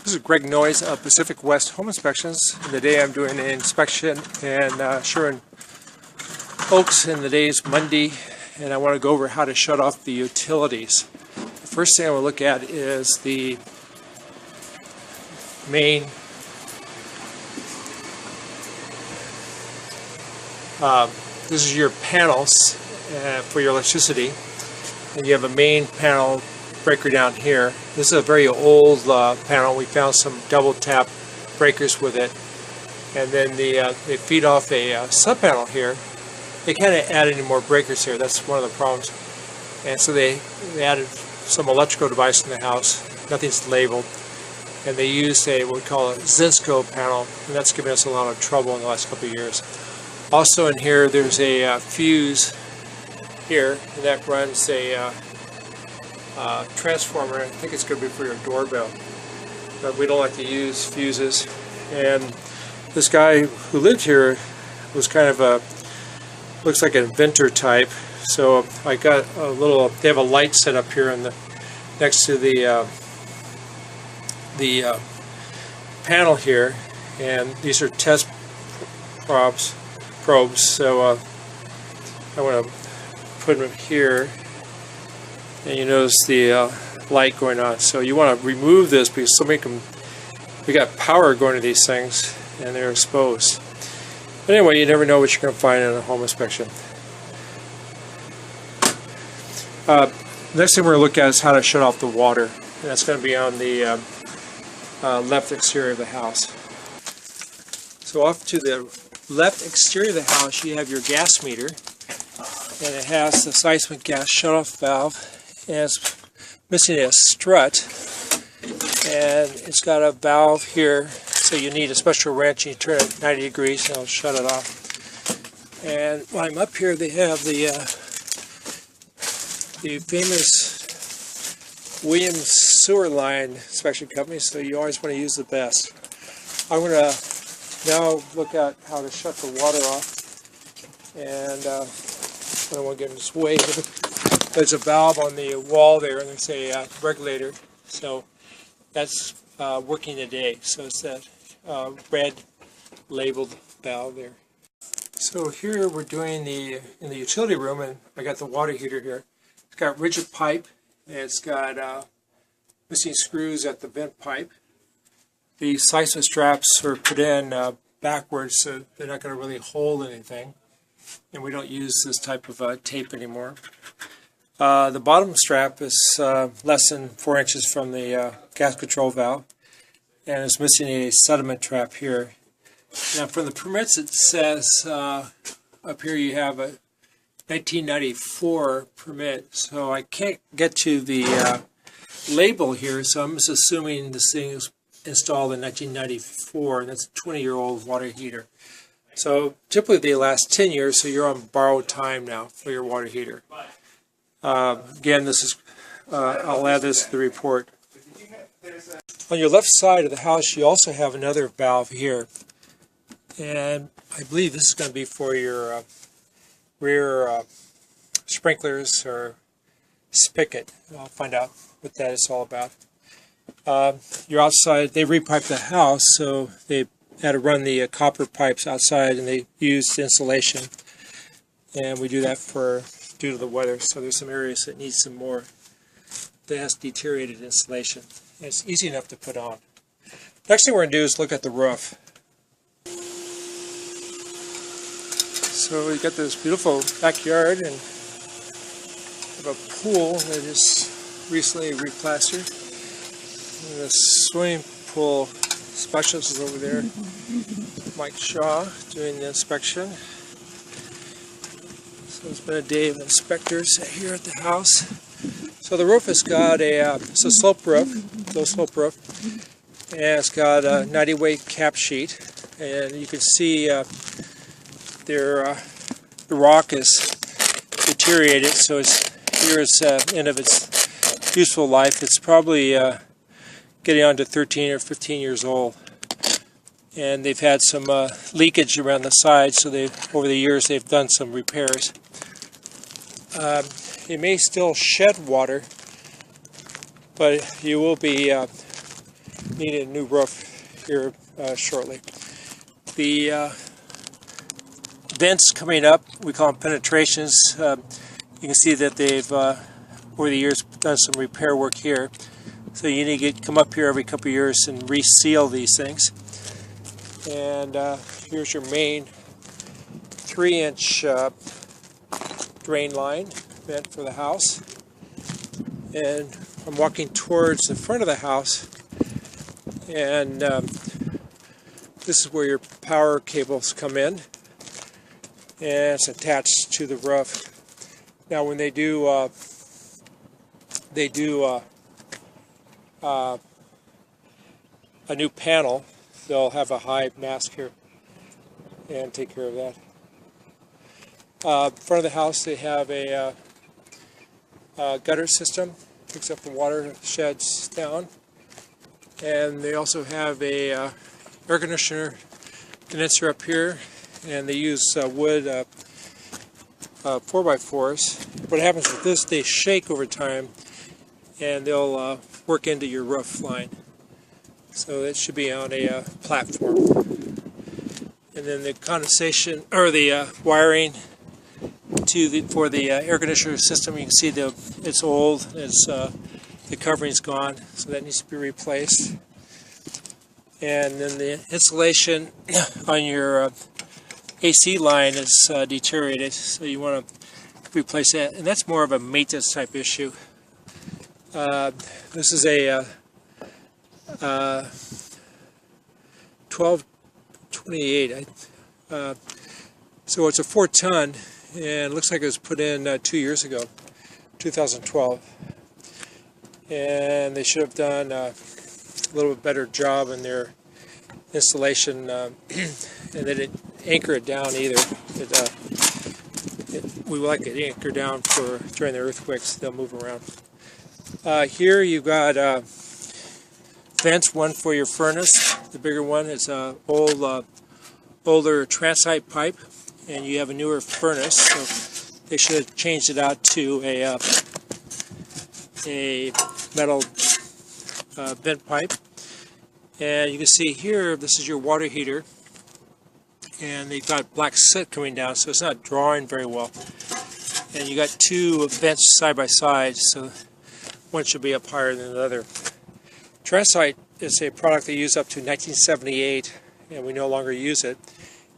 This is Greg Noyes of Pacific West Home Inspections. And today I'm doing an inspection in Sherman Oaks, and the day is Monday, and I want to go over how to shut off the utilities. The first thing I will look at is the main this is your panels for your electricity, and you have a main panel breaker down here. This is a very old panel. We found some double tap breakers with it, and then they feed off a sub panel here. They kind of added any more breakers here. That's one of the problems. And so they added some electrical device in the house. Nothing's labeled, and they used what we call a Zinsco panel, and that's given us a lot of trouble in the last couple of years. Also in here, there's a fuse here, and that runs a transformer. I think it's going to be for your doorbell, but we don't like to use fuses. And this guy who lived here was kind of looks like an inventor type. So I got a little. They have a light set up here next to the panel here, and these are test probes. So I want to put them here. And you notice the light going on. So you want to remove this because we got power going to these things and they're exposed. But anyway, you never know what you're going to find in a home inspection. Next thing we're going to look at is how to shut off the water. And that's going to be on the left exterior of the house. So off to the left exterior of the house, you have your gas meter. And it has the seismic gas shutoff valve. And it's missing a strut, and it's got a valve here, so you need a special wrench. You turn it 90 degrees and it'll shut it off. And while I'm up here, they have the famous Williams sewer line inspection company, so you always want to use the best. I'm going to now look at how to shut the water off, and I don't want to get in this way. There's a valve on the wall there, and there's a regulator, so that's working today. So it's that red labeled valve there. So here we're doing in the utility room, and I got the water heater here. It's got rigid pipe, and it's got missing screws at the vent pipe. The seismic straps are put in backwards, so they're not going to really hold anything, and we don't use this type of tape anymore. The bottom strap is less than 4 inches from the gas control valve, and it's missing a sediment trap here. Now from the permits it says up here you have a 1994 permit, so I can't get to the label here, so I'm just assuming this thing was installed in 1994, and that's a 20-year-old water heater. So typically they last 10 years, so you're on borrowed time now for your water heater. Again, this is I'll add this to the report. On your left side of the house, you also have another valve here, and I believe this is going to be for your rear sprinklers or spigot. I'll find out what that is all about. You're outside. They repiped the house, so they had to run the copper pipes outside, and they used insulation, and we do that due to the weather. So there's some areas that need some more that has deteriorated insulation. And it's easy enough to put on. Next thing we're going to do is look at the roof. So we got this beautiful backyard, and have a pool that is recently replastered. And the swimming pool specialist is over there, Mike Shaw, doing the inspection. So it's been a day of inspectors here at the house. So the roof has got it's a slope roof, low slope roof, and it's got a 90-weight cap sheet, and you can see the rock is deteriorated, so here's the end of its useful life. It's probably getting on to 13 or 15 years old, and they've had some leakage around the side, so over the years they've done some repairs. It may still shed water, but you will be need a new roof here shortly. The vents coming up, we call them penetrations. You can see that they've over the years done some repair work here. So you need to come up here every couple of years and reseal these things. And here's your main 3-inch drain line vent for the house. And I'm walking towards the front of the house, and this is where your power cables come in, and it's attached to the roof. Now when they do a new panel, they'll have a high mast here and take care of that. Front of the house, they have a gutter system, picks up the water, sheds down, and they also have a air condenser up here, and they use wood 4x4s. What happens with this, they shake over time, and they'll work into your roof line. So it should be on a platform. And then the condensation, or the wiring for the air conditioner system, you can see it's old, the covering's gone, so that needs to be replaced. And then the insulation on your AC line is deteriorated, so you want to replace that, and that's more of a maintenance type issue. This is a 1228, so it's a 4-ton, and it looks like it was put in 2 years ago, 2012, and they should have done a little bit better job in their installation, and they didn't anchor it down either. We like it anchored down for during the earthquakes. They'll move around. Here you've got vents, one for your furnace. The bigger one is an older transite pipe, and you have a newer furnace, so they should have changed it out to a metal vent pipe. And you can see here, this is your water heater, and they've got black soot coming down, so it's not drawing very well. And you got two vents side by side, so one should be up higher than the other. Transite is a product they used up to 1978, and we no longer use it.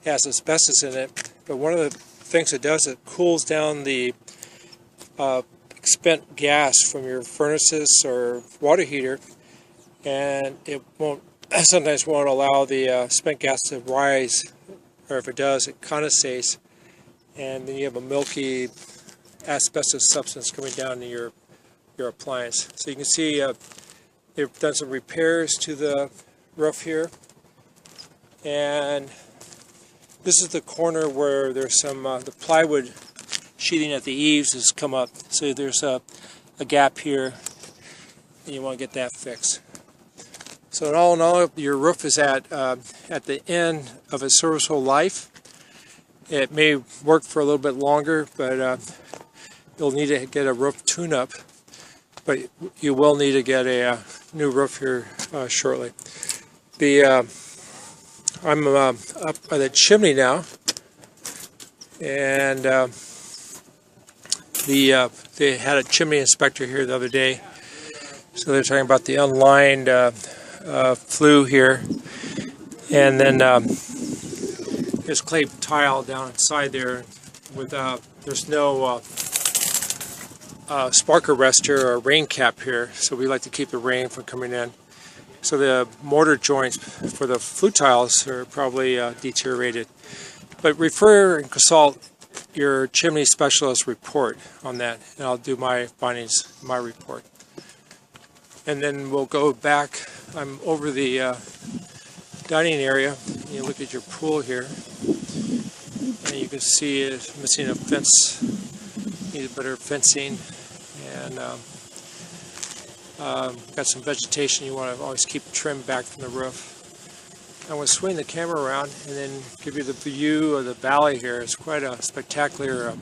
It has asbestos in it, but one of the things it does, it cools down the spent gas from your furnaces or water heater, and it sometimes won't allow the spent gas to rise, or if it does, it condensates, and then you have a milky asbestos substance coming down to your appliance. So you can see they've done some repairs to the roof here, and this is the corner where there's some the plywood sheathing at the eaves has come up, so there's a gap here, and you want to get that fixed. So in all, your roof is at the end of its serviceable life. It may work for a little bit longer, but you'll need to get a roof tune-up. But you will need to get a new roof here shortly. I'm up by the chimney now, and they had a chimney inspector here the other day, so they're talking about the unlined flue here, and then there's clay tile down inside there with there's no spark arrestor or rain cap here, so we like to keep the rain from coming in. So the mortar joints for the flue tiles are probably deteriorated. But refer and consult your chimney specialist report on that, and I'll do my findings, my report. And then we'll go back. I'm over the dining area. You look at your pool here, and you can see it's missing a fence. Needs better fencing, and got some vegetation. You want to always keep trimmed back from the roof. I'm going to swing the camera around and then give you the view of the valley here. It's quite a spectacular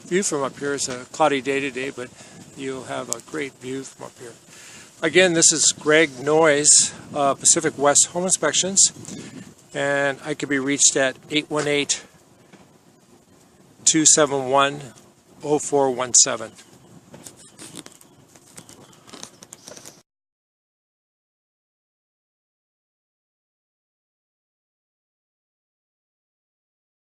view from up here. It's a cloudy day today, but you'll have a great view from up here. Again, this is Greg Noyes, Pacific West Home Inspections, and I could be reached at 818-271-0417.